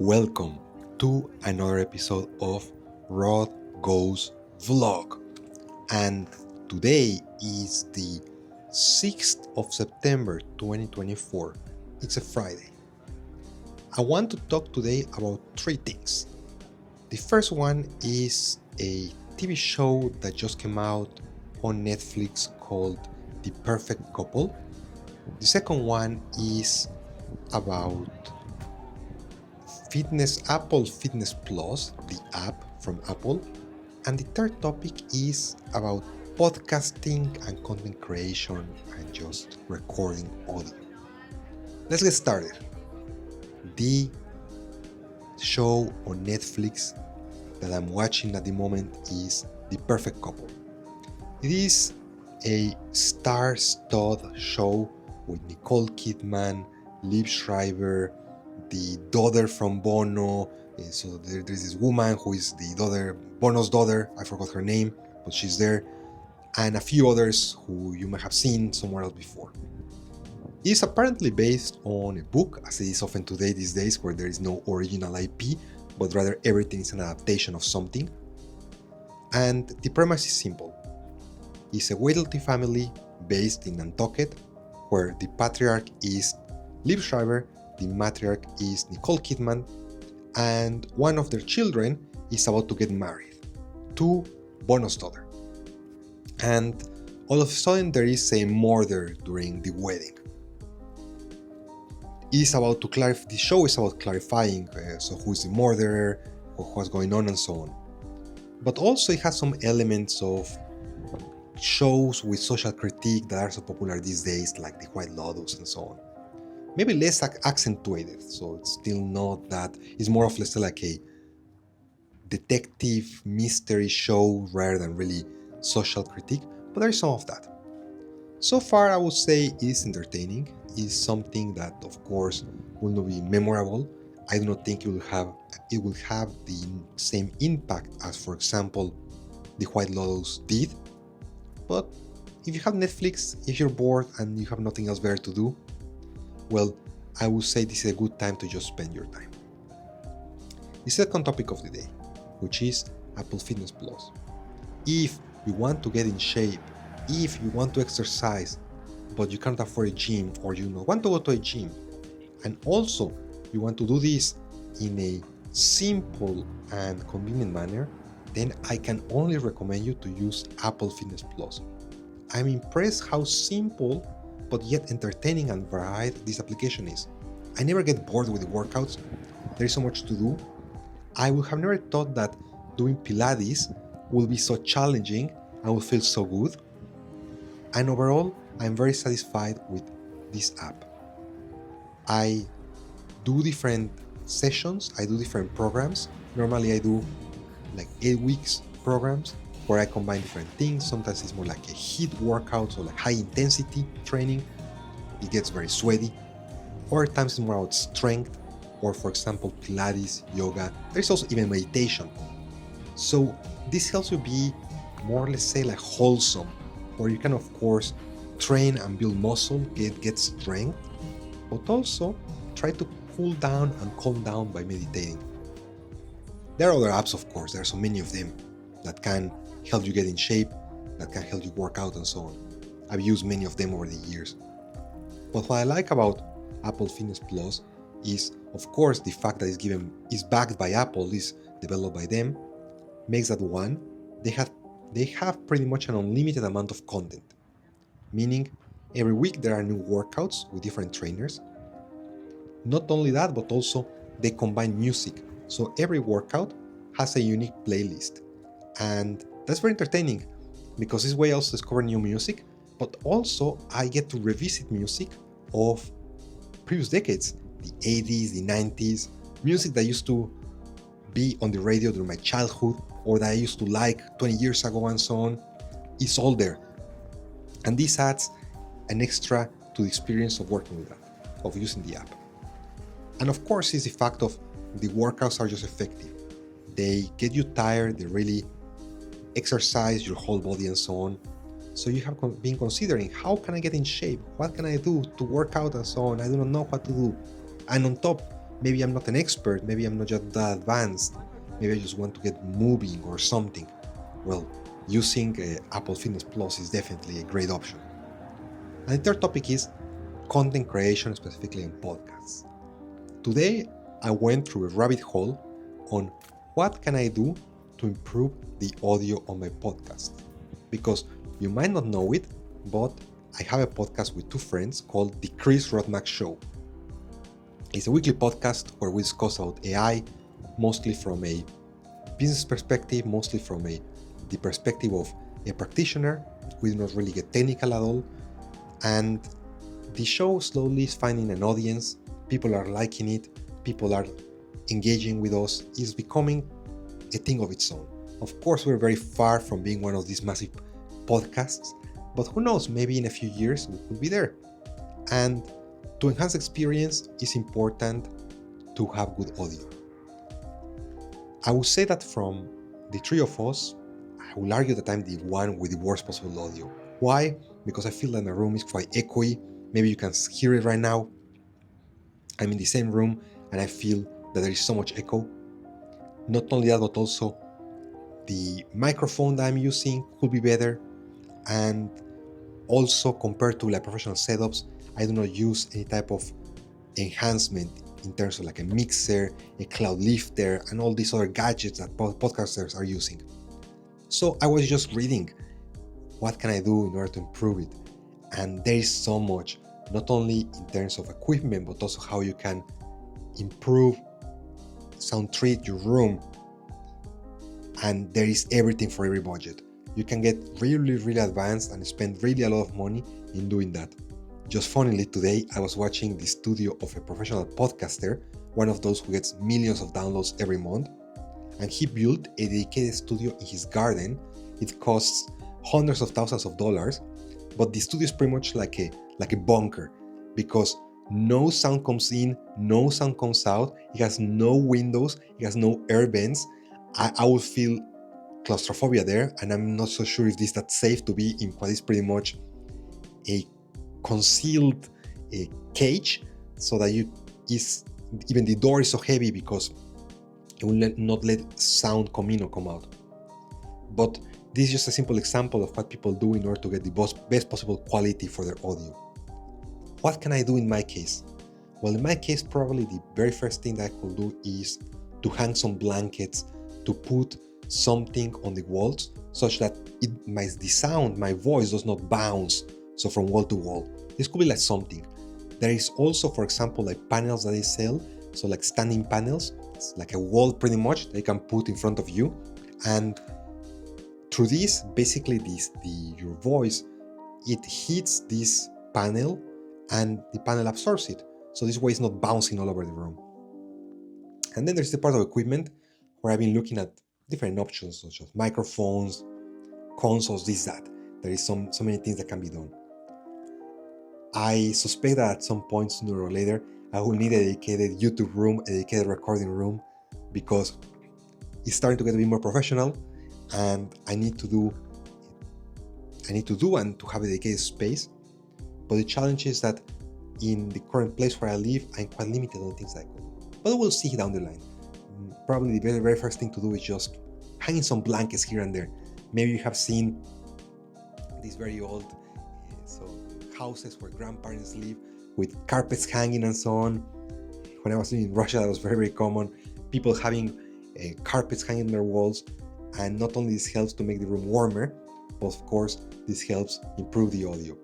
Welcome to another episode of Rod Goes Vlog. And today is the 6th of September 2024. It's a Friday. I want to talk today about three things. The first one is a TV show that just came out on Netflix called The Perfect Couple. The second one is about Apple Fitness Plus, the app from Apple. And the third topic is about podcasting and content creation and just recording audio. Let's get started. The show on Netflix that I'm watching at the moment is The Perfect Couple. It is a star-studded show with Nicole Kidman, Liv Schreiber, the daughter from Bono. So there's this woman who is the daughter, Bono's daughter, I forgot her name, but she's there, and a few others who you might have seen somewhere else before. It is apparently based on a book, as it is often today these days, where there is no original IP, but rather everything is an adaptation of something. And the premise is simple. It's a wealthy family based in Nantucket, where the patriarch is Liv Schreiber, the matriarch is Nicole Kidman, and one of their children is about to get married to Bono's daughter. And all of a sudden there is a murder during the wedding. The show is about clarifying so who is the murderer, what's going on, and so on. But also it has some elements of shows with social critique that are so popular these days, like The White Lotus and so on. Maybe less accentuated, so it's still not that. It's more of less like a detective mystery show rather than really social critique, but there is some of that. So far, I would say it is entertaining. It is something that, of course, will not be memorable. I do not think it will have the same impact as, for example, The White Lotus did. But if you have Netflix, if you're bored and you have nothing else better to do, well, I would say this is a good time to just spend your time. The second topic of the day, which is Apple Fitness Plus. If you want to get in shape, if you want to exercise, but you can't afford a gym, or you don't want to go to a gym, and also you want to do this in a simple and convenient manner, then I can only recommend you to use Apple Fitness Plus. I'm impressed how simple but yet entertaining and varied this application is. I never get bored with the workouts. There is so much to do. I would have never thought that doing Pilates will be so challenging and will feel so good. And overall, I'm very satisfied with this app. I do different sessions, I do different programs. Normally I do like 8 weeks programs where I combine different things. Sometimes it's more like a HIIT workout, so like high intensity training. It gets very sweaty. Other times it's more about strength, or for example, Pilates, yoga. There's also even meditation. So this helps you be more, let's say, like wholesome, where you can, of course, train and build muscle, get strength, but also try to cool down and calm down by meditating. There are other apps, of course. There are so many of them that can help you get in shape, that can help you work out, and so on. I've used many of them over the years. But what I like about Apple Fitness Plus is, of course, the fact that it's backed by Apple, is developed by them, makes that one, they have pretty much an unlimited amount of content. Meaning, every week there are new workouts with different trainers. Not only that, but also they combine music. So every workout has a unique playlist. And that's very entertaining, because this way I also discover new music, but also I get to revisit music of previous decades, the 80s, the 90s, music that used to be on the radio during my childhood, or that I used to like 20 years ago and so on. It's all there. And this adds an extra to the experience of working with that, of using the app. And of course, it's the fact of the workouts are just effective. They get you tired, they really exercise your whole body and so on. So you have been considering, how can I get in shape? What can I do to work out and so on? I do not know what to do. And on top, Maybe I'm not an expert, maybe I'm not just that advanced, maybe I just want to get moving or something. Well, using Apple Fitness Plus is definitely a great option. And the third topic is content creation, specifically on podcasts. Today, I went through a rabbit hole on what can I do to improve the audio on my podcast. Because you might not know it, but I have a podcast with two friends called The Chris Rodmack Show. It's a weekly podcast where we discuss about AI, mostly from a business perspective, mostly from the perspective of a practitioner. We do not really get technical at all. And the show slowly is finding an audience. People are liking it. People are engaging with us. It's becoming a thing of its own. Of course, we're very far from being one of these massive podcasts, but who knows, maybe in a few years we could be there. And to enhance experience, it's important to have good audio. I would say that from the three of us, I will argue that I'm the one with the worst possible audio. Why? Because I feel that my room is quite echoey. Maybe you can hear it right now. I'm in the same room and I feel that there is so much echo. Not only that, but also the microphone that I'm using could be better. And also, compared to like professional setups, I do not use any type of enhancement in terms of like a mixer, a cloud lifter, and all these other gadgets that podcasters are using. So I was just reading, what can I do in order to improve it? And there is so much, not only in terms of equipment, but also how you can improve, sound treat your room. And there is everything for every budget. You can get really, really advanced and spend really a lot of money in doing that. Just funnily, today I was watching the studio of a professional podcaster, one of those who gets millions of downloads every month, and he built a dedicated studio in his garden. It costs hundreds of thousands of dollars, but the studio is pretty much like a bunker, because no sound comes in, no sound comes out, it has no windows, it has no air vents. I would feel claustrophobia there, and I'm not so sure if this is that safe to be in what is pretty much a concealed cage, so that even the door is so heavy because it will not let sound come in or come out. But this is just a simple example of what people do in order to get the best possible quality for their audio. What can I do in my case? Well, in my case, probably the very first thing that I could do is to hang some blankets, to put something on the walls such that the sound, my voice does not bounce so from wall to wall. This could be like something. There is also, for example, like panels that they sell, so like standing panels. It's like a wall pretty much they can put in front of you, and through this, basically your voice, it hits this panel and the panel absorbs it. So this way it's not bouncing all over the room. And then there's the part of equipment where I've been looking at different options such as microphones, consoles, this, that. There is so many things that can be done. I suspect that at some point, sooner or later, I will need a dedicated YouTube room, a dedicated recording room, because it's starting to get a bit more professional, and I need to do and to have a dedicated space. But the challenge is that in the current place where I live, I'm quite limited on things like that. But we'll see down the line. Probably the very, very first thing to do is just hanging some blankets here and there. Maybe you have seen these very old houses where grandparents live with carpets hanging and so on. When I was living in Russia, that was very, very common. People having carpets hanging on their walls, and not only this helps to make the room warmer, but of course this helps improve the audio.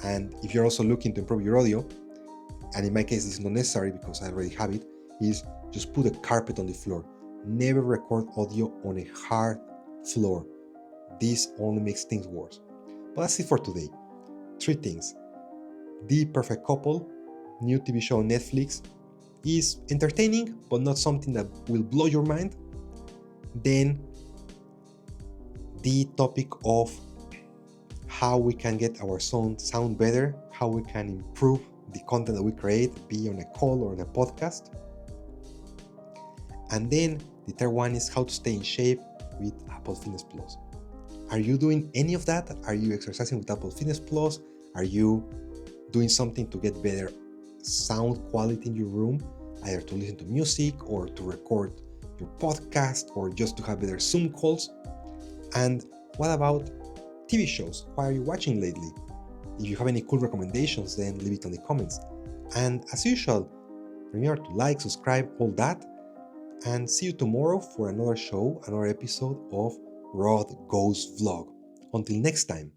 And if you're also looking to improve your audio, and in my case this is not necessary because I already have it, is just put a carpet on the floor. Never record audio on a hard floor. This only makes things worse. But that's it for today. 3 things. The Perfect Couple, new TV show on Netflix, is entertaining but not something that will blow your mind. Then the topic of how we can get our sound better, how we can improve the content that we create, be on a call or on a podcast. And then the third one is how to stay in shape with Apple Fitness Plus. Are you doing any of that? Are you exercising with Apple Fitness Plus? Are you doing something to get better sound quality in your room? either to listen to music or to record your podcast or just to have better Zoom calls? And what about TV shows? What are you watching lately? If you have any cool recommendations, then leave it on the comments. And as usual, remember to like, subscribe, all that, and see you tomorrow for another show, another episode of Rod Goes Vlog. Until next time.